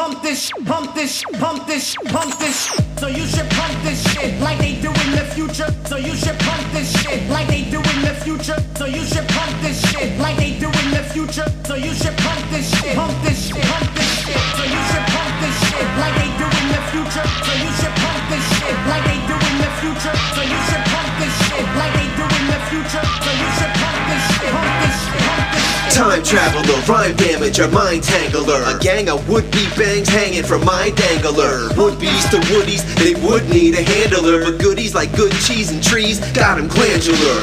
pump this, pump this, pump this, pump this. So you should pump this shit like they do in the future. So you should pump this shit like they do in the future. So you should pump this shit like they do in the future. So you should pump this shit, pump this shit, pump this shit. So you should pump this shit like they do in the future. So you should pump this shit like they do in the future. So you should pump this shit like they do in the future. So you should pump this shit, pump this shit, pump this shit. Time traveler, rhyme damage, or mind tangler. A gang of would-be bangs hanging from my dangler. Would-be's to woodies, they would need a handler. But goodies like good cheese and trees got him glandular.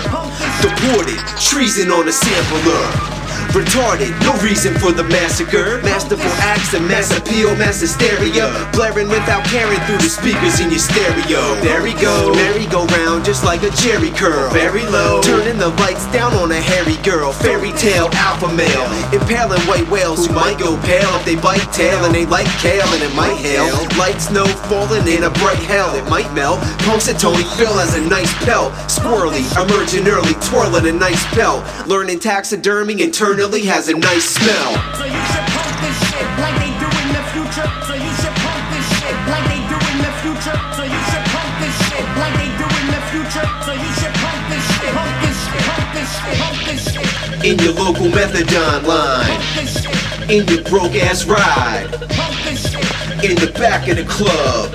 Deported, treason on a sampler. Retarded, no reason for the massacre. Masterful acts and mass appeal, mass hysteria. Blaring without caring through the speakers in your stereo. There he goes, merry-go-round just like a jerry curl. Very low, turning the lights down on a hairy girl. Fairy tale, alpha male, impaling white whales who might go pale if they bite tail and they like kale and it might hail. Light snow falling in a bright hell, it might melt. Punxsutawney Phil has a nice pelt. Squirrely, emerging early, twirling a nice belt. Learning taxidermy internally has a nice smell. So you should pump this shit like they do in the future. So you should pump this shit like they do in the future. So you should pump this shit like they do in the future. So you should pump this shit, pump this shit, pump this shit, pump this shit. In your local methadone line, in your broke ass ride, in the back of the club,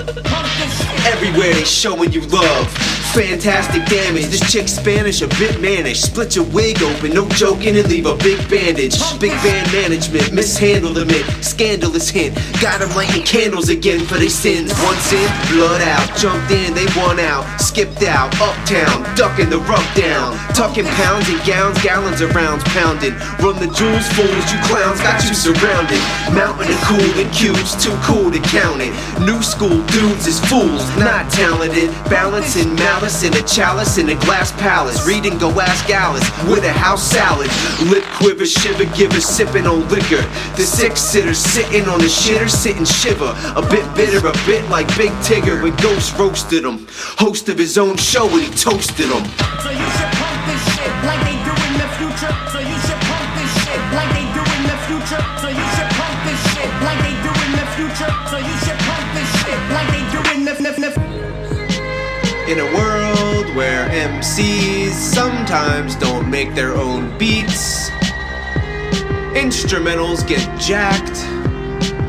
everywhere they showing you love. Fantastic damage, this chick's Spanish, a bit mannish. Split your wig open, no joking, and leave a big bandage. Big band management, mishandled them in scandalous hint. Got them lighting candles again for their sins. Once in, blood out, jumped in, they won out. Skipped out, uptown, ducking the rub down. Tucking pounds and gowns, gallons of rounds pounding. Run the jewels, fools, you clowns, got you surrounded. Mountain and cool and cubes, too cool to count it. New school dudes is fools, not talented. Balancing malice in a chalice in a glass palace. Read and go ask Alice with a house salad. Lip quiver, shiver, giver, sipping on liquor. The six-sitter sitting on the shitter, sitting shiver. A bit bitter, a bit like Big Tigger when Ghost roasted him. Host of his own show and he toasted him. So you should pump this shit like they do in the future. So you should pump this shit like they do in the future. So you should pump this shit like they do in the future. So you should pump this shit like they do in the In a world where MCs sometimes don't make their own beats, instrumentals get jacked,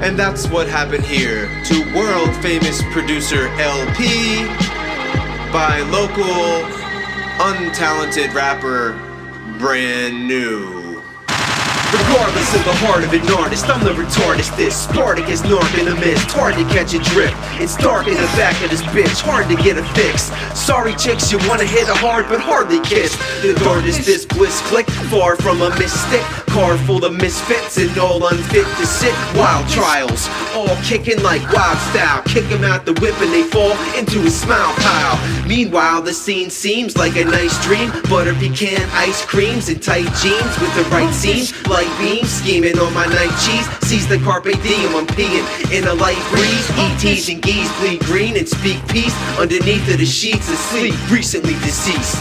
and that's what happened here to world famous producer LP by local untalented rapper Brand New. Regardless of the heart of an artist, I'm the retardest. This Spartacus narc in the mist, hard to catch a drift. It's dark in the back of this bitch, hard to get a fix. Sorry chicks, you wanna hit a hard but hardly kiss. The darkest this bliss click, far from a mystic. Car full of misfits and all unfit to sit. Wild trials, all kicking like wild style. Kick them out the whip and they fall into a smile pile. Meanwhile the scene seems like a nice dream. Butter pecan ice creams and tight jeans with the right seams. Light beams, scheming on my night cheese. Seize the carpe diem, I'm peeing in a light breeze. ETs and geese bleed green and speak peace underneath of the sheets of sleep, recently deceased.